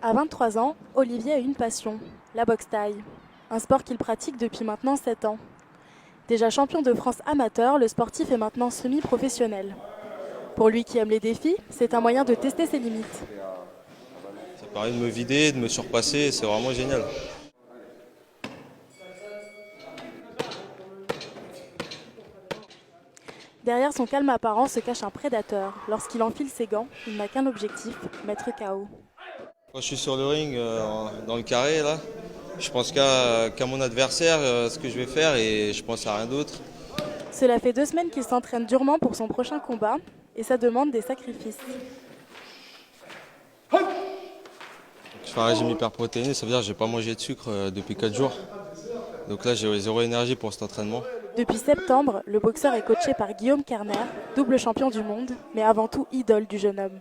À 23 ans, Olivier a une passion, la boxe thaï. Un sport qu'il pratique depuis maintenant 7 ans. Déjà champion de France amateur, le sportif est maintenant semi-professionnel. Pour lui qui aime les défis, c'est un moyen de tester ses limites. Ça permet de me vider, de me surpasser, c'est vraiment génial. Derrière son calme apparent se cache un prédateur. Lorsqu'il enfile ses gants, il n'a qu'un objectif, mettre KO. Quand je suis sur le ring, dans le carré, là, je pense qu'à mon adversaire, ce que je vais faire et je pense à rien d'autre. Cela fait 2 semaines qu'il s'entraîne durement pour son prochain combat et ça demande des sacrifices. Je fais un régime hyperprotéiné, ça veut dire que je n'ai pas mangé de sucre depuis 4 jours. Donc là, j'ai zéro énergie pour cet entraînement. Depuis septembre, le boxeur est coaché par Guillaume Kerner, double champion du monde, mais avant tout idole du jeune homme.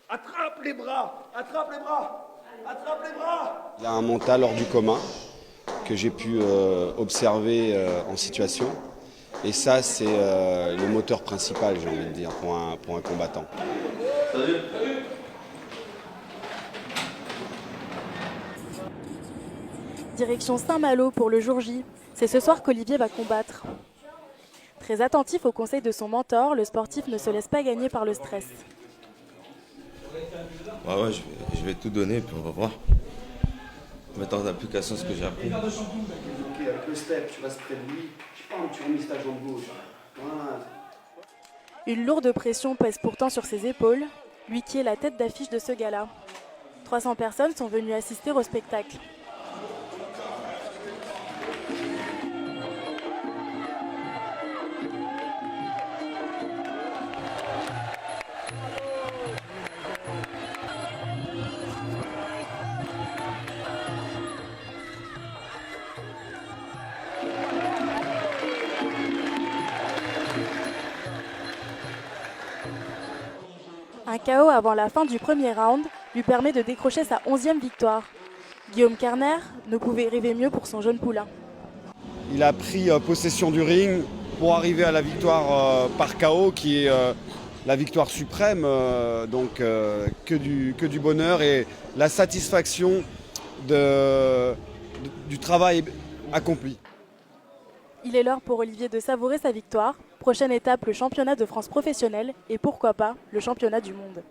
Attrape les bras, attrape les bras, attrape les bras. Il a un mental hors du commun que j'ai pu observer en situation. Et ça, c'est le moteur principal, j'ai envie de dire, pour un combattant. Direction Saint-Malo pour le jour J. C'est ce soir qu'Olivier va combattre. Très attentif aux conseils de son mentor, le sportif ne se laisse pas gagner par le stress. Ouais, je vais tout donner, puis on va voir. Mettre en application ce que j'ai appris. Ok, avec le step, tu restes près de lui. Tu remises ta jambe gauche. Voilà. Une lourde pression pèse pourtant sur ses épaules, lui qui est la tête d'affiche de ce gala. 300 personnes sont venues assister au spectacle. Un KO avant la fin du premier round lui permet de décrocher sa 11e victoire. Guillaume Kerner ne pouvait rêver mieux pour son jeune poulain. Il a pris possession du ring pour arriver à la victoire par KO, qui est la victoire suprême. Donc que du bonheur et la satisfaction du travail accompli. Il est l'heure pour Olivier de savourer sa victoire. Prochaine étape, le championnat de France professionnel et pourquoi pas le championnat du monde.